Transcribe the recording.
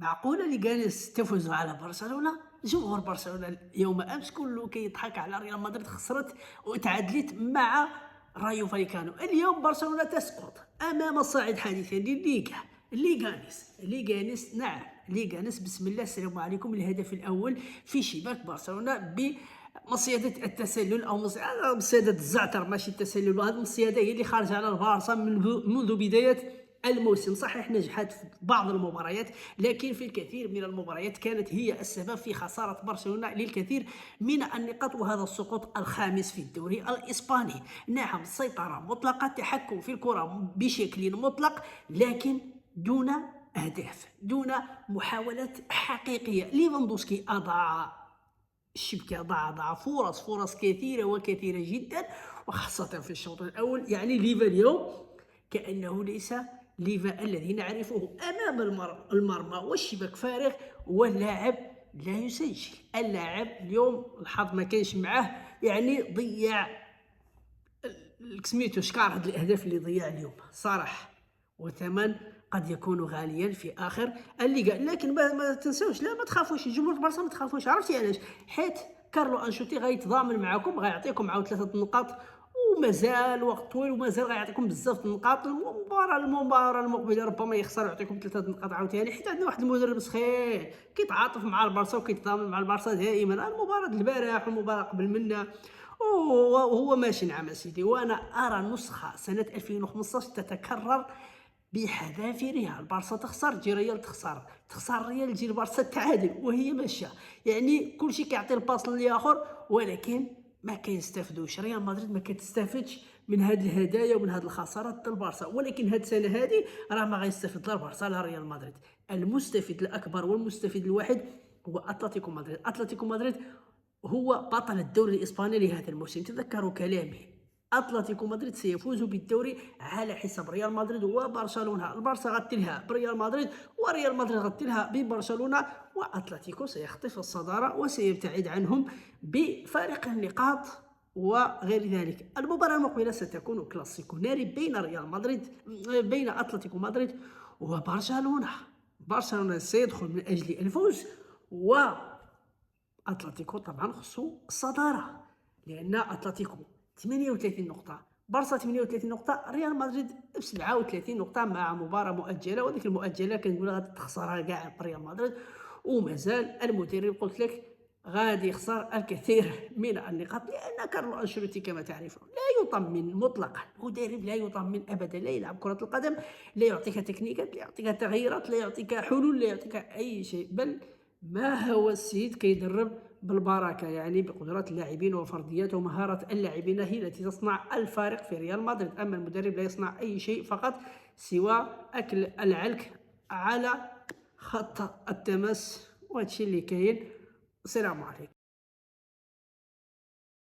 معقولة ليغانيس تفوز على برشلونة؟ جمهور برشلونة يوم أمس كله كيضحك على ريال مدريد خسرت وتعادلت مع رايو فايكانو. اليوم برشلونة تسقط أمام الصاعد حديثا للليغا. ليغانيس نعم، ليغانيس بسم الله السلام عليكم. الهدف الأول في شباك برشلونة بمصيدة التسلل أو مصيدة الزعتر، ماشي التسلل. وهذه المصيدة هي اللي خارجة على البارسا منذ بداية الموسم. صحيح نجحت في بعض المباريات، لكن في الكثير من المباريات كانت هي السبب في خسارة برشلونة للكثير من النقاط، وهذا السقوط الخامس في الدوري الإسباني. نعم، سيطرة مطلقة، تحكم في الكرة بشكل مطلق، لكن دون أهداف، دون محاولات حقيقية. ليفاندوسكي أضاع الشبكة، ضاع فرص كثيرة وكثيرة جدا، وخاصة في الشوط الأول. يعني ليفا اليوم كأنه ليس ليفا الذي نعرفه. أمام المرمى والشباك فارغ، واللاعب لا يسجل. اللاعب اليوم الحظ ما كانش معاه، يعني ضيع سميتو شكار هاد الأهداف اللي ضيع اليوم صراحة، والثمن قد يكون غاليا في آخر الليغا. لكن ما تنسوش، لا ما تخافوش جمهور برشا، ما تخافوش. عرفتي علاش؟ حيت كارلو أنشوتي غيتضامن معكم، غيعطيكم عاود 3 نقاط، ومازال وقت طويل، ومازال غيعطيكم بزاف النقاط. المباراة المقبلة ربما يخسر ويعطيكم 3 نقاط عاوتاني، حيت عندنا واحد المدرب سخيف كيتعاطف مع البارسا وكيتضامن مع البارسا دائما. المباراة البارح والمباراة قبل منها وهو ماشي. نعم سيدي، وانا ارى نسخه سنه 2015 تتكرر بحذافيرها. البارسا تخسر تجي ريال تخسر ريال تجي البارسا تعادل، وهي ماشيه. يعني كلشي كيعطي الباص للاخر، ولكن ما كيستافدوش. ريال مدريد ما كتستافدش من هاد الهدايا ومن هاد الخسارات ديال البارسا. ولكن هاد السنه هادي راه ما غيستافد لا البارسا لا ريال مدريد. المستفيد الاكبر والمستفيد الواحد هو اتلتيكو مدريد. اتلتيكو مدريد هو بطل الدوري الإسباني لهذا الموسم. تذكروا كلامي، أتلتيكو مدريد سيفوز بالدوري على حساب ريال مدريد وبرشلونة. البارسا غتلها بريال مدريد، وريال مدريد غتلها ببرشلونة، وأتلتيكو سيخطف الصدارة وسيبتعد عنهم بفارق النقاط وغير ذلك. المباراة المقبلة ستكون كلاسيكو ناري بين أتلتيكو مدريد وبرشلونة. برشلونة سيدخل من أجل الفوز، و اتلتيكو طبعا خصو الصداره، لان اتلتيكو 38 نقطه، برشا 38 نقطه، ريال مدريد 37 نقطه مع مباراه مؤجله. وهذيك المؤجله كنقول غادي تخسرها كاع ريال مدريد، ومازال المدرب قلت لك غادي يخسر الكثير من النقاط، لان كارلو انشيلوتي كما تعرفون لا يطمن مطلقا. مدرب لا يطمن ابدا، لا يلعب كره القدم، لا يعطيك تكنيكات، لا يعطيك تغييرات، لا يعطيك حلول، لا يعطيك اي شيء. بل ما هو السيد كيدرب بالبركه، يعني بقدرات اللاعبين وفرديات ومهاره اللاعبين هي التي تصنع الفارق في ريال مدريد. اما المدرب لا يصنع اي شيء فقط سوى اكل العلك على خط التماس، وهذا الشيء اللي كاين. السلام عليكم.